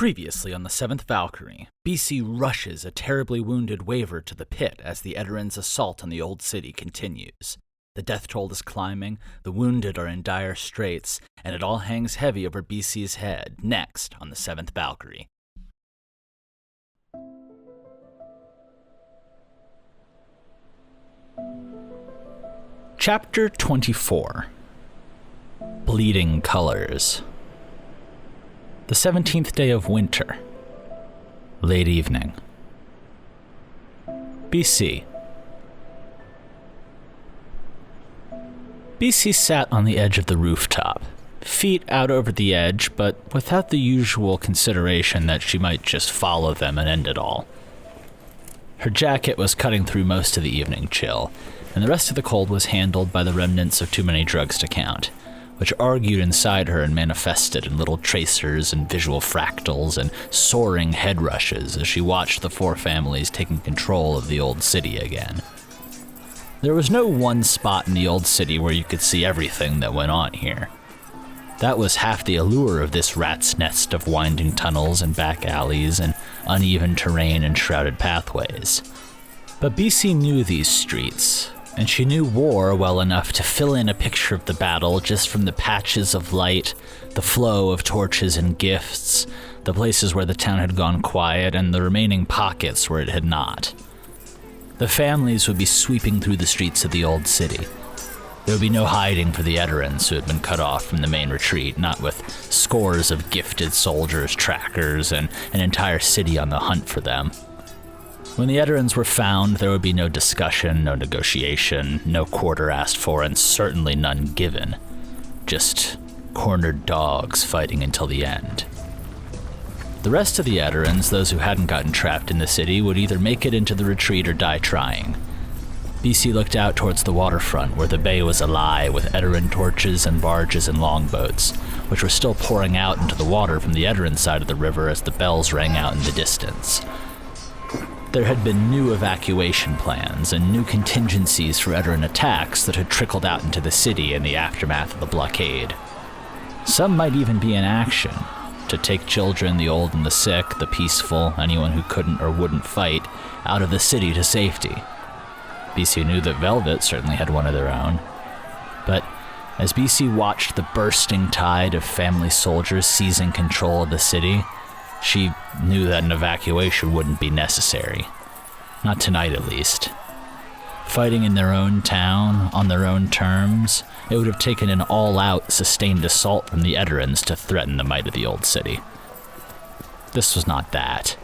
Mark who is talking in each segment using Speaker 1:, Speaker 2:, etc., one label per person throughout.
Speaker 1: Previously on the Seventh Valkyrie, BC rushes a terribly wounded Wayver to the pit as the Edarans' assault on the old city continues. The death toll is climbing, the wounded are in dire straits, and it all hangs heavy over BC's head, next on the Seventh Valkyrie. Chapter 24. Bleeding Colors. The 17th day of winter. Late evening. BC. BC sat on the edge of the rooftop, feet out over the edge, but without the usual consideration that she might just follow them and end it all. Her jacket was cutting through most of the evening chill, and the rest of the cold was handled by the remnants of too many drugs to count, which argued inside her and manifested in little tracers and visual fractals and soaring head rushes as she watched the four families taking control of the old city again. There was no one spot in the old city where you could see everything that went on here. That was half the allure of this rat's nest of winding tunnels and back alleys and uneven terrain and shrouded pathways. But BC knew these streets, and she knew war well enough to fill in a picture of the battle just from the patches of light, the flow of torches and gifts, the places where the town had gone quiet, and the remaining pockets where it had not. The families would be sweeping through the streets of the old city. There would be no hiding for the Edarans who had been cut off from the main retreat, not with scores of gifted soldiers, trackers, and an entire city on the hunt for them. When the Edarans were found, there would be no discussion, no negotiation, no quarter asked for, and certainly none given. Just cornered dogs fighting until the end. The rest of the Edarans, those who hadn't gotten trapped in the city, would either make it into the retreat or die trying. BC looked out towards the waterfront, where the bay was alive with Edaran torches and barges and longboats, which were still pouring out into the water from the Edaran side of the river as the bells rang out in the distance. There had been new evacuation plans and new contingencies for Edaran attacks that had trickled out into the city in the aftermath of the blockade. Some might even be in action, to take children, the old and the sick, the peaceful, anyone who couldn't or wouldn't fight, out of the city to safety. BC knew that Velvet certainly had one of their own. But as BC watched the bursting tide of family soldiers seizing control of the city, she knew that an evacuation wouldn't be necessary. Not tonight, at least. Fighting in their own town, on their own terms, it would have taken an all-out, sustained assault from the Edarans to threaten the might of the old city. This was not that.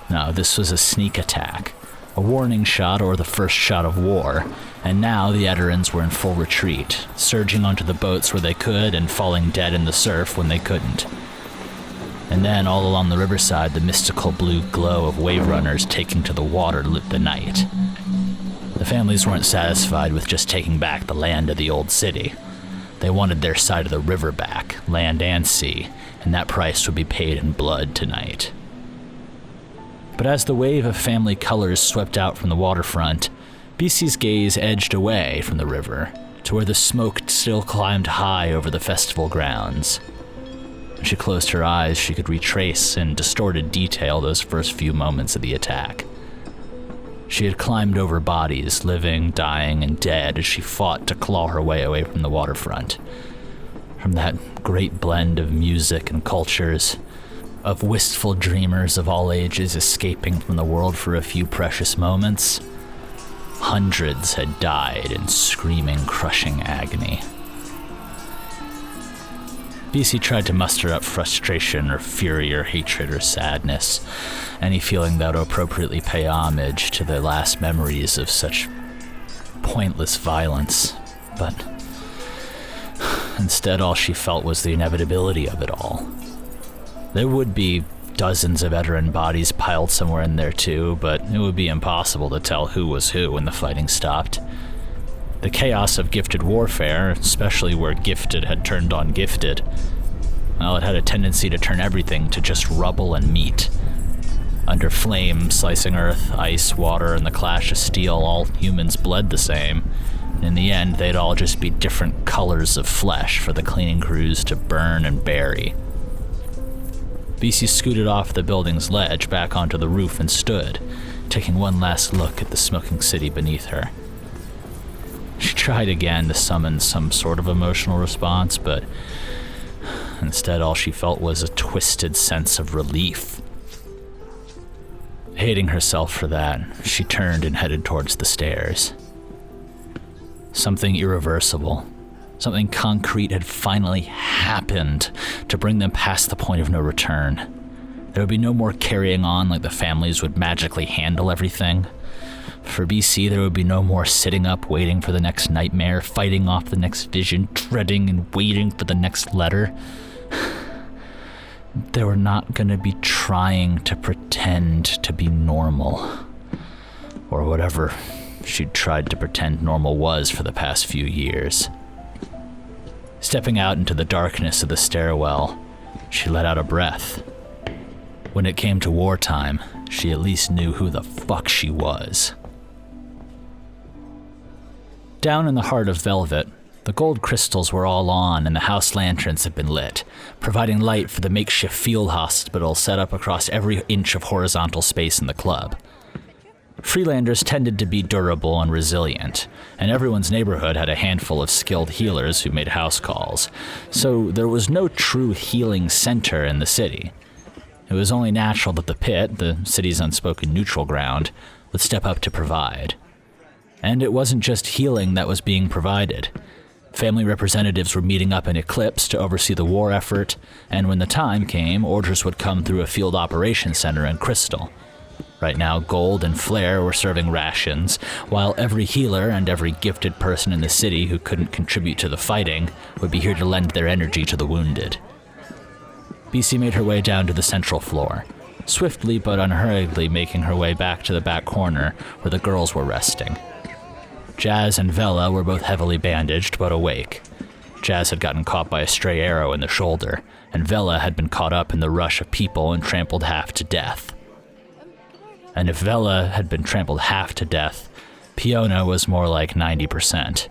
Speaker 1: No, this was a sneak attack, a warning shot or the first shot of war, and now the Edarans were in full retreat, surging onto the boats where they could and falling dead in the surf when they couldn't. And then, all along the riverside, the mystical blue glow of wave runners taking to the water lit the night. The families weren't satisfied with just taking back the land of the old city. They wanted their side of the river back, land and sea, and that price would be paid in blood tonight. But as the wave of family colors swept out from the waterfront, BC's gaze edged away from the river to where the smoke still climbed high over the festival grounds. When she closed her eyes, she could retrace in distorted detail those first few moments of the attack. She had climbed over bodies, living, dying, and dead as she fought to claw her way away from the waterfront. From that great blend of music and cultures, of wistful dreamers of all ages escaping from the world for a few precious moments, hundreds had died in screaming, crushing agony. BC tried to muster up frustration or fury or hatred or sadness, any feeling that would appropriately pay homage to the last memories of such pointless violence, but instead all she felt was the inevitability of it all. There would be dozens of Edaran bodies piled somewhere in there too, but it would be impossible to tell who was who when the fighting stopped. The chaos of gifted warfare, especially where gifted had turned on gifted, well, it had a tendency to turn everything to just rubble and meat. Under flame, slicing earth, ice, water, and the clash of steel, all humans bled the same. In the end, they'd all just be different colors of flesh for the cleaning crews to burn and bury. BC scooted off the building's ledge back onto the roof and stood, taking one last look at the smoking city beneath her. She tried again to summon some sort of emotional response, but instead all she felt was a twisted sense of relief. Hating herself for that, she turned and headed towards the stairs. Something irreversible, something concrete had finally happened to bring them past the point of no return. There would be no more carrying on like the families would magically handle everything. For BC, there would be no more sitting up waiting for the next nightmare, fighting off the next vision, dreading and waiting for the next letter. They were not going to be trying to pretend to be normal, or whatever she'd tried to pretend normal was for the past few years. Stepping out into the darkness of the stairwell, she let out a breath. When it came to wartime, she at least knew who the fuck she was. Down in the heart of Velvet, the gold crystals were all on and the house lanterns had been lit, providing light for the makeshift field hospital set up across every inch of horizontal space in the club. Freelanders tended to be durable and resilient, and everyone's neighborhood had a handful of skilled healers who made house calls, so there was no true healing center in the city. It was only natural that the pit, the city's unspoken neutral ground, would step up to provide. And it wasn't just healing that was being provided. Family representatives were meeting up in Eclipse to oversee the war effort, and when the time came, orders would come through a field operations center in Crystal. Right now, Gold and Flare were serving rations, while every healer and every gifted person in the city who couldn't contribute to the fighting would be here to lend their energy to the wounded. BC made her way down to the central floor, swiftly but unhurriedly making her way back to the back corner where the girls were resting. Jazz and Vela were both heavily bandaged but awake. Jazz had gotten caught by a stray arrow in the shoulder, and Vela had been caught up in the rush of people and trampled half to death. And if Vela had been trampled half to death, Piona was more like 90%.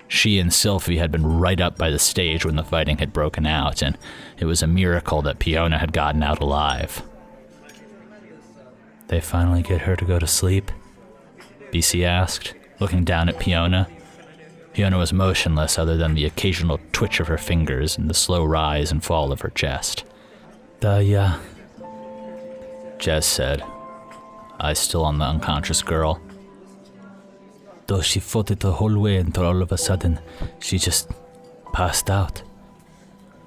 Speaker 1: She and Sylphie had been right up by the stage when the fighting had broken out, and it was a miracle that Piona had gotten out alive. "They finally get her to go to sleep?" BC asked, looking down at Piona. Piona was motionless other than the occasional twitch of her fingers and the slow rise and fall of her chest. Yeah," Jess said, eyes still on the unconscious girl. "Though she fought it the whole way until all of a sudden, she just passed out.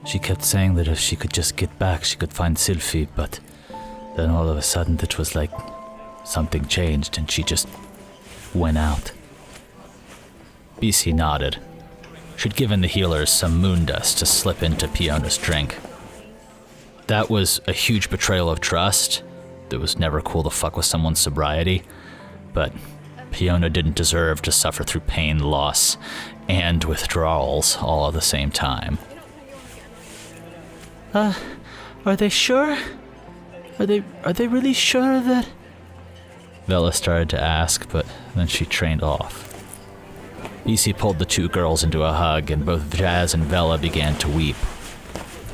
Speaker 1: She kept saying that if she could just get back, she could find Sylphie, but then all of a sudden it was like something changed and she just went out." BC nodded. She'd given the healers some moon dust to slip into Piona's drink. That was a huge betrayal of trust. It was never cool to fuck with someone's sobriety, but Piona didn't deserve to suffer through pain, loss, and withdrawals all at the same time. Are they sure? Are they really sure that... Vela started to ask, but then she trained off. BC pulled the two girls into a hug, and both Jazz and Vela began to weep.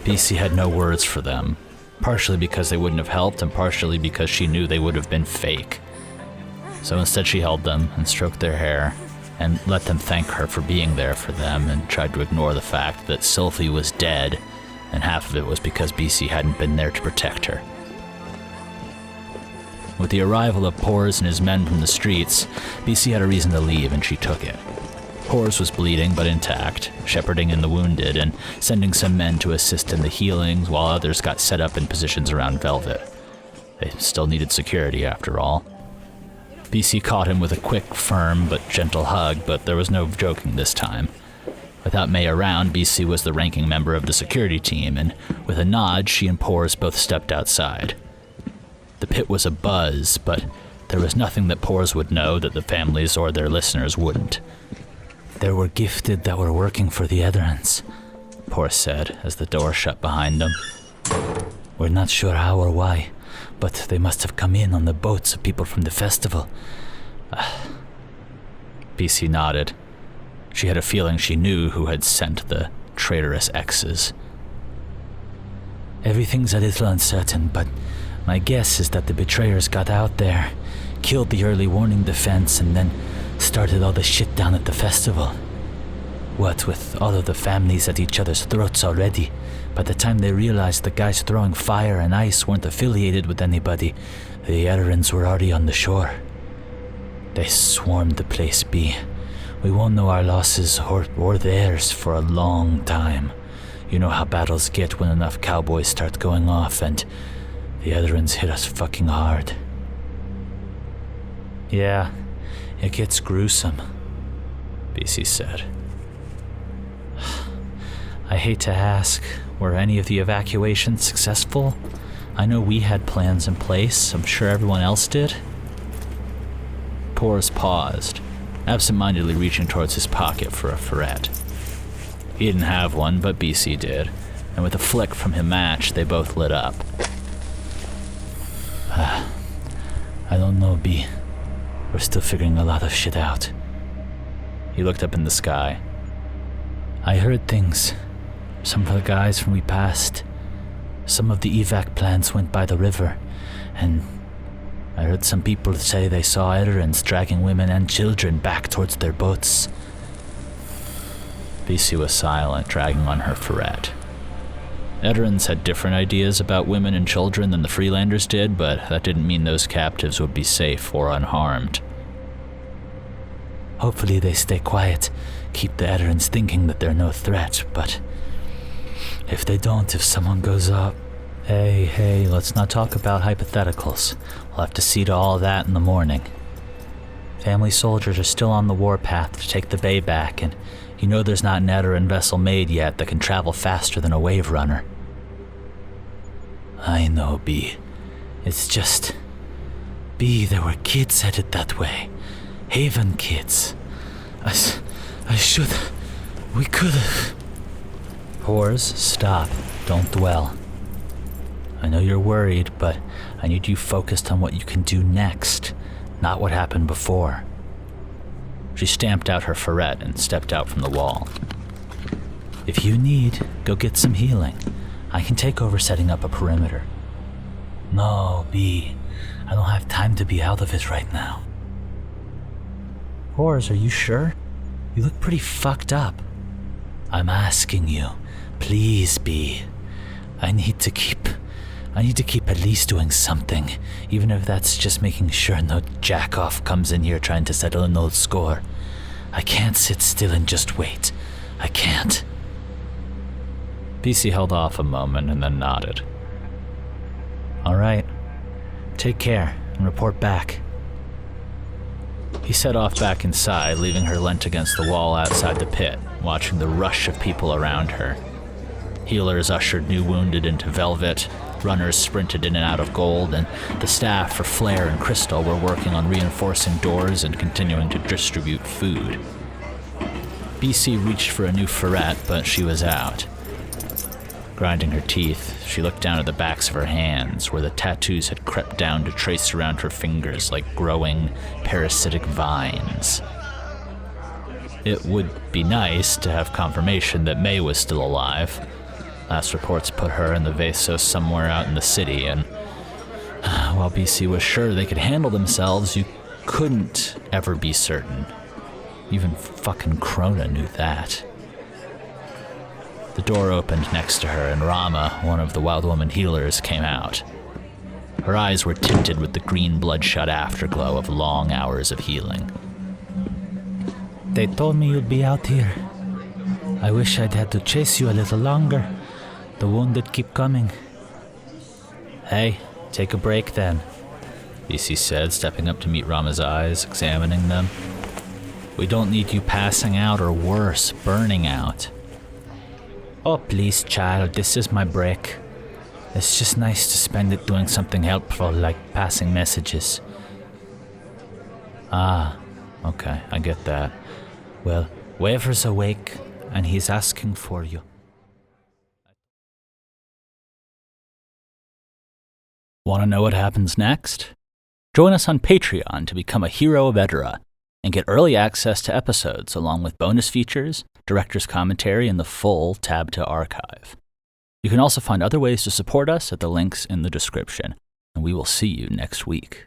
Speaker 1: BC had no words for them, partially because they wouldn't have helped, and partially because she knew they would have been fake. So instead she held them and stroked their hair, and let them thank her for being there for them, and tried to ignore the fact that Sylphie was dead, and half of it was because BC hadn't been there to protect her. With the arrival of Pors and his men from the streets, BC had a reason to leave, and she took it. Pors was bleeding but intact, shepherding in the wounded and sending some men to assist in the healings while others got set up in positions around Velvet. They still needed security after all. BC caught him with a quick, firm but gentle hug, but there was no joking this time. Without May around, BC was the ranking member of the security team, and with a nod, she and Pors both stepped outside. The pit was abuzz, but there was nothing that Pors would know that the families or their listeners wouldn't. "There were gifted that were working for the Edarans," Pors said as the door shut behind them. "We're not sure how or why, but they must have come in on the boats of people from the festival." BC nodded. She had a feeling she knew who had sent the traitorous X's.
Speaker 2: Everything's a little uncertain, but my guess is that the betrayers got out there, killed the early warning defense, and then started all the shit down at the festival. What with all of the families at each other's throats already, by the time they realized the guys throwing fire and ice weren't affiliated with anybody, the Edarans were already on the shore. They swarmed the place, B. We won't know our losses or theirs for a long time. You know how battles get when enough cowboys start going off, and the Edarans hit us fucking hard. Yeah, it gets gruesome, BC said. I hate to ask, were any of the evacuations successful? I know we had plans in place. I'm sure everyone else did.
Speaker 1: Pors paused, absent-mindedly reaching towards his pocket for a ferret. He didn't have one, but BC did, and with a flick from his match, they both lit up.
Speaker 2: I don't know, B. We're still figuring a lot of shit out.
Speaker 1: He looked up in the sky.
Speaker 2: I heard things. Some of the guys from we passed. Some of the evac plans went by the river, and I heard some people say they saw Edarans dragging women and children back towards their boats.
Speaker 1: BC was silent, dragging on her ferret. Edarans had different ideas about women and children than the Freelanders did, but that didn't mean those captives would be safe or unharmed.
Speaker 2: Hopefully they stay quiet, keep the Edarans thinking that they're no threat, but if they don't, if someone goes up... Hey, let's not talk about hypotheticals. We'll have to see to all that in the morning. Family soldiers are still on the warpath to take the bay back, and you know there's not an Edaran vessel made yet that can travel faster than a wave runner. I know, B. It's just... B, there were kids headed that way. Haven kids. I should... We could've...
Speaker 1: Pors, stop. Don't dwell.
Speaker 2: I know you're worried, but I need you focused on what you can do next, not what happened before.
Speaker 1: She stamped out her ferret and stepped out from the wall.
Speaker 2: If you need, go get some healing. I can take over setting up a perimeter. No, B. I don't have time to be out of it right now. Pors, are you sure? You look pretty fucked up. I'm asking you. Please, B. I need to keep at least doing something, even if that's just making sure no jack-off comes in here trying to settle an old score. I can't sit still and just wait. I can't.
Speaker 1: BC held off a moment and then nodded.
Speaker 2: All right. Take care and report back.
Speaker 1: He set off back inside, leaving her leant against the wall outside the pit, watching the rush of people around her. Healers ushered new wounded into velvet, runners sprinted in and out of gold, and the staff for Flare and Crystal were working on reinforcing doors and continuing to distribute food. BC reached for a new ferret, but she was out. Grinding her teeth, she looked down at the backs of her hands, where the tattoos had crept down to trace around her fingers like growing, parasitic vines. It would be nice to have confirmation that May was still alive. Last reports put her and the Vaso somewhere out in the city, and while BC was sure they could handle themselves, you couldn't ever be certain. Even fucking Krona knew that. The door opened next to her, and Rama, one of the Wild Woman healers, came out. Her eyes were tinted with the green bloodshot afterglow of long hours of healing.
Speaker 2: They told me you'd be out here. I wish I'd had to chase you a little longer. The wounded keep coming.
Speaker 1: Hey, take a break then, BC said, stepping up to meet Rama's eyes, examining them. We don't need you passing out or worse, burning out.
Speaker 2: Oh, please, child, this is my break. It's just nice to spend it doing something helpful, like passing messages.
Speaker 1: Ah, okay, I get that.
Speaker 2: Well, Wayver's awake, and he's asking for you.
Speaker 1: Want to know what happens next? Join us on Patreon to become a hero of Edera and get early access to episodes along with bonus features, director's commentary, and the full Tab to archive. You can also find other ways to support us at the links in the description, and we will see you next week.